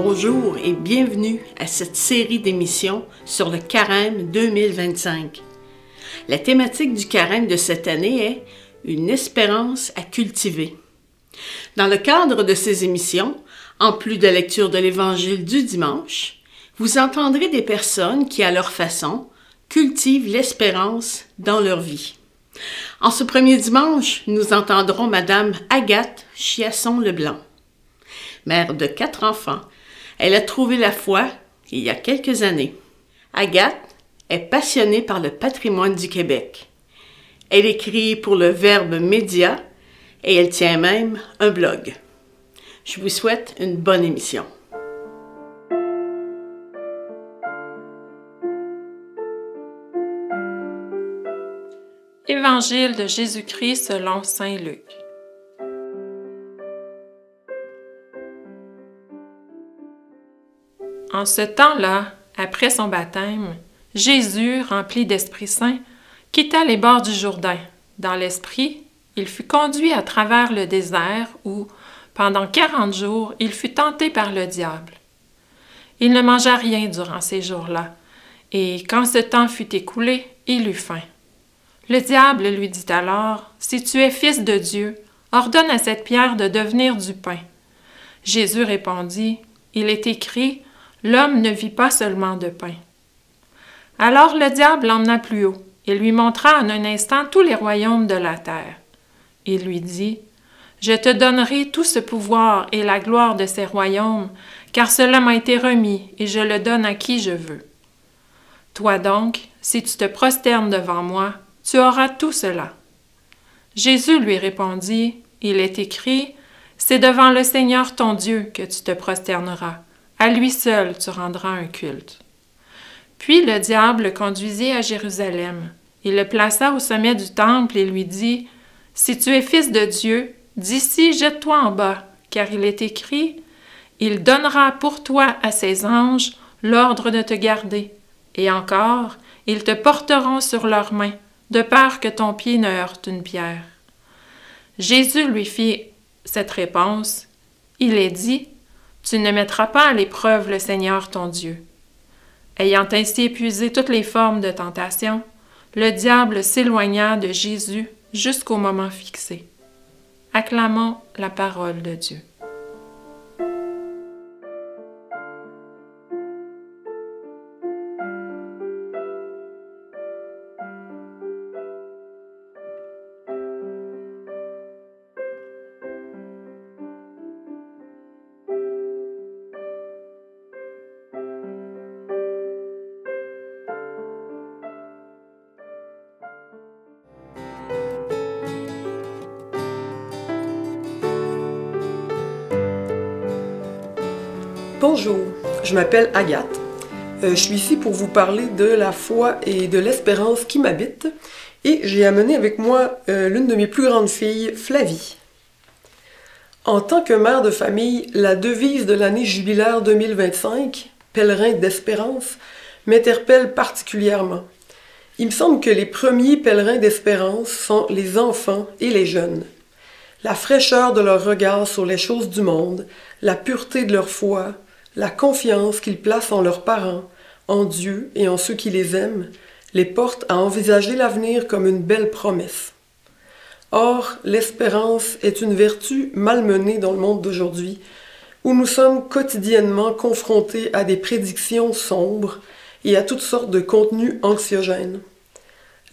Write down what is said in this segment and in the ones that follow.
Bonjour et bienvenue à cette série d'émissions sur le Carême 2025. La thématique du Carême de cette année est « Une espérance à cultiver ». Dans le cadre de ces émissions, en plus de lecture de l'Évangile du dimanche, vous entendrez des personnes qui, à leur façon, cultivent l'espérance dans leur vie. En ce premier dimanche, nous entendrons Madame Agathe Chiasson-Leblanc. Mère de 4 enfants, elle a trouvé la foi il y a quelques années. Agathe est passionnée par le patrimoine du Québec. Elle écrit pour le Verbe Média et elle tient même un blog. Je vous souhaite une bonne émission. Évangile de Jésus-Christ selon saint Luc. En ce temps-là, après son baptême, Jésus, rempli d'Esprit Saint, quitta les bords du Jourdain. Dans l'Esprit, il fut conduit à travers le désert où, pendant 40 jours, il fut tenté par le diable. Il ne mangea rien durant ces jours-là, et quand ce temps fut écoulé, il eut faim. Le diable lui dit alors, « Si tu es fils de Dieu, ordonne à cette pierre de devenir du pain. » Jésus répondit, « Il est écrit, l'homme ne vit pas seulement de pain. » Alors le diable l'emmena plus haut et lui montra en un instant tous les royaumes de la terre. Il lui dit, « Je te donnerai tout ce pouvoir et la gloire de ces royaumes, car cela m'a été remis et je le donne à qui je veux. Toi donc, si tu te prosternes devant moi, tu auras tout cela. » Jésus lui répondit, « Il est écrit, c'est devant le Seigneur ton Dieu que tu te prosterneras. À lui seul tu rendras un culte. » Puis le diable le conduisit à Jérusalem. Il le plaça au sommet du temple et lui dit, « Si tu es fils de Dieu, d'ici jette-toi en bas, car il est écrit, « Il donnera pour toi à ses anges l'ordre de te garder, et encore, ils te porteront sur leurs mains, de peur que ton pied ne heurte une pierre. » Jésus lui fit cette réponse, « Il est dit, tu ne mettras pas à l'épreuve le Seigneur ton Dieu. » Ayant ainsi épuisé toutes les formes de tentation, le diable s'éloigna de Jésus jusqu'au moment fixé. Acclamons la parole de Dieu. Bonjour, je m'appelle Agathe. Je suis ici pour vous parler de la foi et de l'espérance qui m'habite et j'ai amené avec moi l'une de mes plus grandes filles, Flavie. En tant que mère de famille, la devise de l'année jubilaire 2025, pèlerin d'espérance, m'interpelle particulièrement. Il me semble que les premiers pèlerins d'espérance sont les enfants et les jeunes. La fraîcheur de leur regard sur les choses du monde, la pureté de leur foi, la confiance qu'ils placent en leurs parents, en Dieu et en ceux qui les aiment, les porte à envisager l'avenir comme une belle promesse. Or, l'espérance est une vertu malmenée dans le monde d'aujourd'hui, où nous sommes quotidiennement confrontés à des prédictions sombres et à toutes sortes de contenus anxiogènes.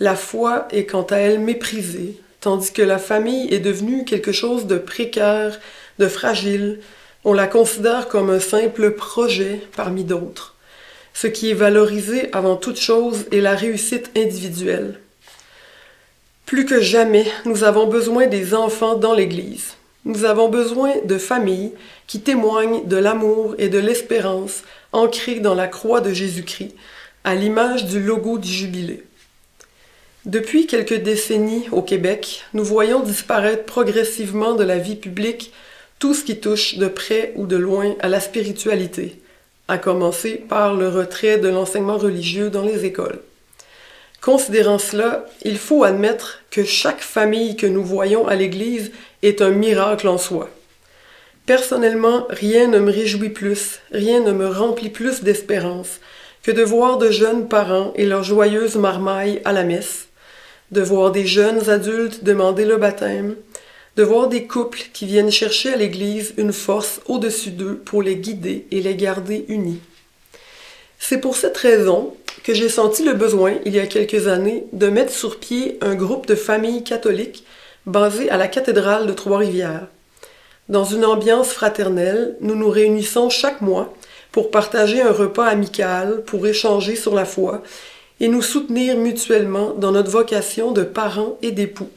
La foi est quant à elle méprisée, tandis que la famille est devenue quelque chose de précaire, de fragile. On la considère comme un simple projet parmi d'autres. Ce qui est valorisé avant toute chose est la réussite individuelle. Plus que jamais, nous avons besoin des enfants dans l'Église. Nous avons besoin de familles qui témoignent de l'amour et de l'espérance ancrées dans la croix de Jésus-Christ, à l'image du logo du Jubilé. Depuis quelques décennies au Québec, nous voyons disparaître progressivement de la vie publique tout ce qui touche de près ou de loin à la spiritualité, à commencer par le retrait de l'enseignement religieux dans les écoles. Considérant cela, il faut admettre que chaque famille que nous voyons à l'Église est un miracle en soi. Personnellement, rien ne me réjouit plus, rien ne me remplit plus d'espérance que de voir de jeunes parents et leurs joyeuses marmailles à la messe, de voir des jeunes adultes demander le baptême, de voir des couples qui viennent chercher à l'Église une force au-dessus d'eux pour les guider et les garder unis. C'est pour cette raison que j'ai senti le besoin, il y a quelques années, de mettre sur pied un groupe de familles catholiques basé à la cathédrale de Trois-Rivières. Dans une ambiance fraternelle, nous nous réunissons chaque mois pour partager un repas amical, pour échanger sur la foi et nous soutenir mutuellement dans notre vocation de parents et d'époux.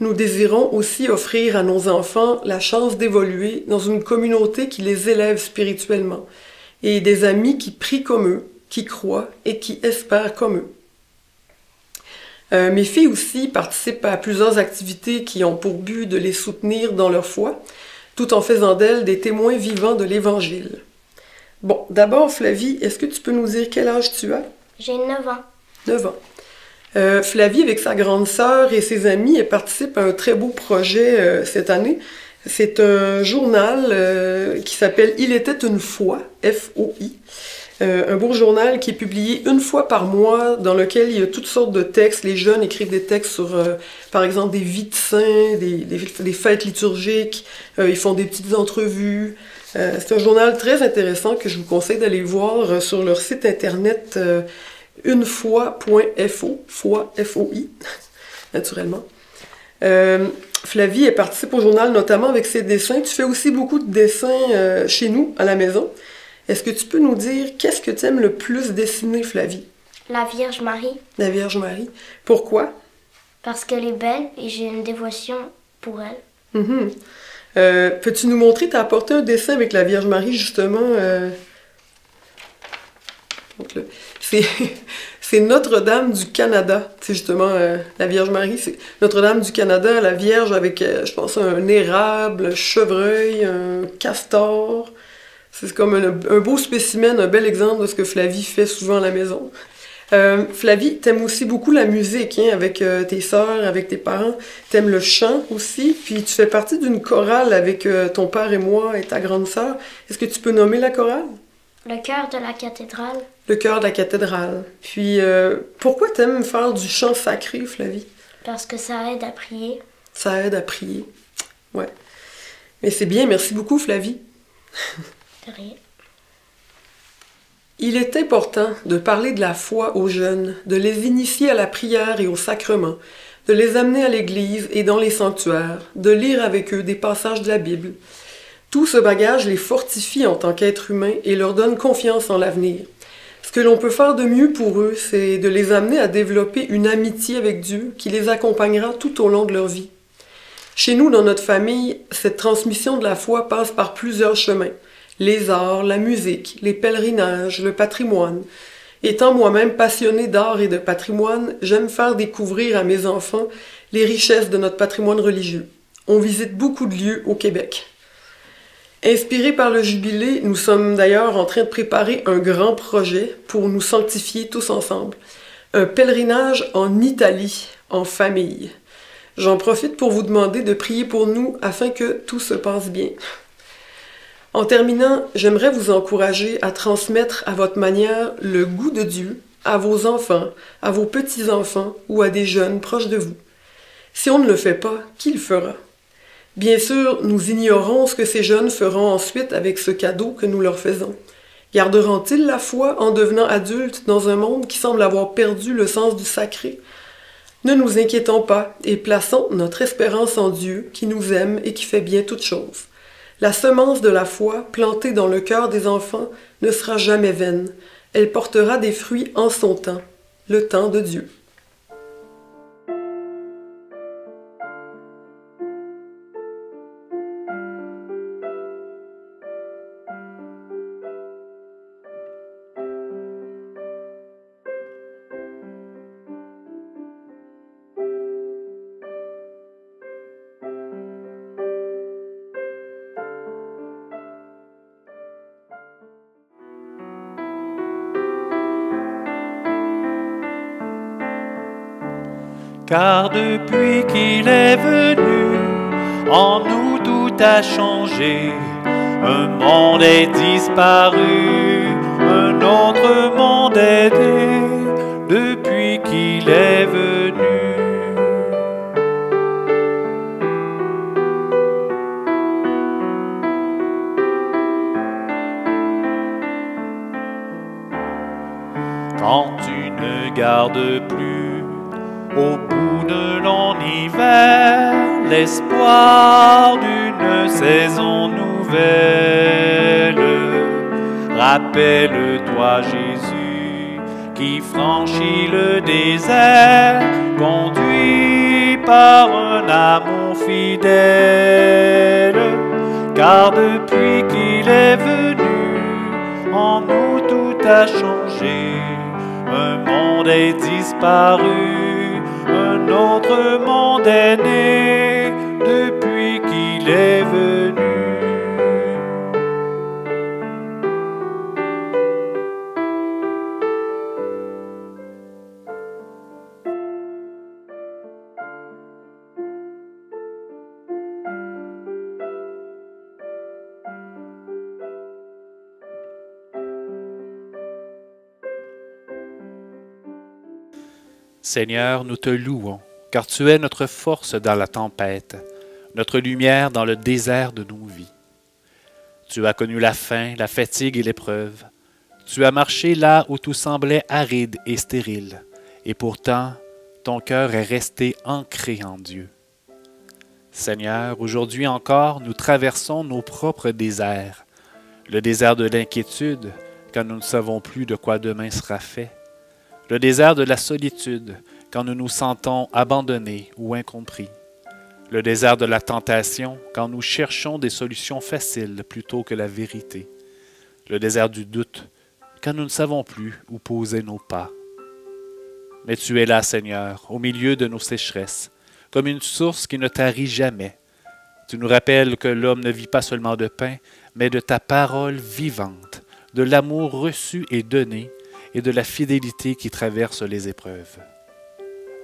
Nous désirons aussi offrir à nos enfants la chance d'évoluer dans une communauté qui les élève spirituellement et des amis qui prient comme eux, qui croient et qui espèrent comme eux. Mes filles aussi participent à plusieurs activités qui ont pour but de les soutenir dans leur foi, tout en faisant d'elles des témoins vivants de l'Évangile. Bon, d'abord Flavie, est-ce que tu peux nous dire quel âge tu as? J'ai 9 ans. 9 ans. Flavie, avec sa grande sœur et ses amis, elle participe à un très beau projet cette année. C'est un journal qui s'appelle Il était une fois, F-O-I. Un beau journal qui est publié une fois par mois, dans lequel il y a toutes sortes de textes. Les jeunes écrivent des textes sur, par exemple, des vies de saints, des fêtes liturgiques. Ils font des petites entrevues. C'est un journal très intéressant que je vous conseille d'aller voir sur leur site internet unefoi.fo, foi, F-O-I, naturellement. Flavie, elle participe au journal notamment avec ses dessins. Tu fais aussi beaucoup de dessins chez nous, à la maison. Est-ce que tu peux nous dire qu'est-ce que tu aimes le plus dessiner, Flavie? La Vierge Marie. La Vierge Marie. Pourquoi? Parce qu'elle est belle et j'ai une dévotion pour elle. Peux-tu nous montrer, tu as apporté un dessin avec la Vierge Marie, justement. C'est Notre-Dame du Canada. C'est justement la Vierge Marie. C'est Notre-Dame du Canada, la Vierge avec, je pense, un érable, un chevreuil, un castor. C'est comme un beau spécimen, un bel exemple de ce que Flavie fait souvent à la maison. Flavie, t'aimes aussi beaucoup la musique, hein, avec tes sœurs, avec tes parents. T'aimes le chant aussi, puis tu fais partie d'une chorale avec ton père et moi et ta grande sœur. Est-ce que tu peux nommer la chorale? Le chœur de la cathédrale. Le chœur de la cathédrale. Puis, pourquoi t'aimes faire du chant sacré, Flavie? Parce que ça aide à prier. Ça aide à prier. Ouais. Mais c'est bien, merci beaucoup, Flavie. De rien. Il est important de parler de la foi aux jeunes, de les initier à la prière et au sacrement, de les amener à l'église et dans les sanctuaires, de lire avec eux des passages de la Bible. Tout ce bagage les fortifie en tant qu'êtres humains et leur donne confiance en l'avenir. Ce que l'on peut faire de mieux pour eux, c'est de les amener à développer une amitié avec Dieu qui les accompagnera tout au long de leur vie. Chez nous, dans notre famille, cette transmission de la foi passe par plusieurs chemins. Les arts, la musique, les pèlerinages, le patrimoine. Étant moi-même passionnée d'art et de patrimoine, j'aime faire découvrir à mes enfants les richesses de notre patrimoine religieux. On visite beaucoup de lieux au Québec. Inspirés par le jubilé, nous sommes d'ailleurs en train de préparer un grand projet pour nous sanctifier tous ensemble. Un pèlerinage en Italie, en famille. J'en profite pour vous demander de prier pour nous afin que tout se passe bien. En terminant, j'aimerais vous encourager à transmettre à votre manière le goût de Dieu à vos enfants, à vos petits-enfants ou à des jeunes proches de vous. Si on ne le fait pas, qui le fera? Bien sûr, nous ignorons ce que ces jeunes feront ensuite avec ce cadeau que nous leur faisons. Garderont-ils la foi en devenant adultes dans un monde qui semble avoir perdu le sens du sacré? Ne nous inquiétons pas et plaçons notre espérance en Dieu qui nous aime et qui fait bien toutes choses. La semence de la foi, plantée dans le cœur des enfants, ne sera jamais vaine. Elle portera des fruits en son temps, le temps de Dieu. Car depuis qu'il est venu, En nous tout a changé, un monde est disparu, un autre monde est né depuis qu'il est venu. Quand tu ne gardes plus au bout de long hiver l'espoir d'une saison nouvelle, rappelle-toi Jésus qui franchit le désert, conduit par un amour fidèle, car depuis qu'il est venu, en nous tout a changé. Un monde est disparu, un autre monde est né depuis qu'il est venu. Seigneur, nous te louons, car tu es notre force dans la tempête, notre lumière dans le désert de nos vies. Tu as connu la faim, la fatigue et l'épreuve. Tu as marché là où tout semblait aride et stérile, et pourtant, ton cœur est resté ancré en Dieu. Seigneur, aujourd'hui encore, nous traversons nos propres déserts, le désert de l'inquiétude, quand nous ne savons plus de quoi demain sera fait, le désert de la solitude, quand nous nous sentons abandonnés ou incompris. Le désert de la tentation, quand nous cherchons des solutions faciles plutôt que la vérité. Le désert du doute, quand nous ne savons plus où poser nos pas. Mais tu es là, Seigneur, au milieu de nos sécheresses, comme une source qui ne tarit jamais. Tu nous rappelles que l'homme ne vit pas seulement de pain, mais de ta parole vivante, de l'amour reçu et donné, et de la fidélité qui traverse les épreuves.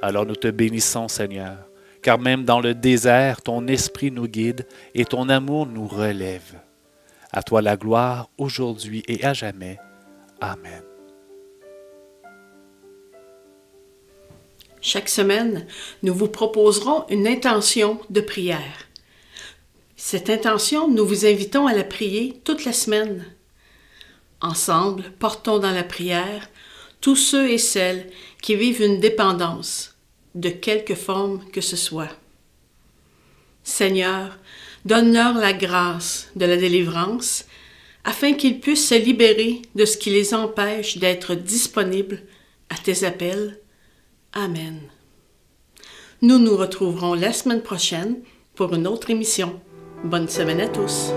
Alors nous te bénissons, Seigneur, car même dans le désert, ton esprit nous guide et ton amour nous relève. À toi la gloire, aujourd'hui et à jamais. Amen. Chaque semaine, nous vous proposerons une intention de prière. Cette intention, nous vous invitons à la prier toute la semaine. Ensemble, portons dans la prière tous ceux et celles qui vivent une dépendance, de quelque forme que ce soit. Seigneur, donne-leur la grâce de la délivrance, afin qu'ils puissent se libérer de ce qui les empêche d'être disponibles à tes appels. Amen. Nous nous retrouverons la semaine prochaine pour une autre émission. Bonne semaine à tous.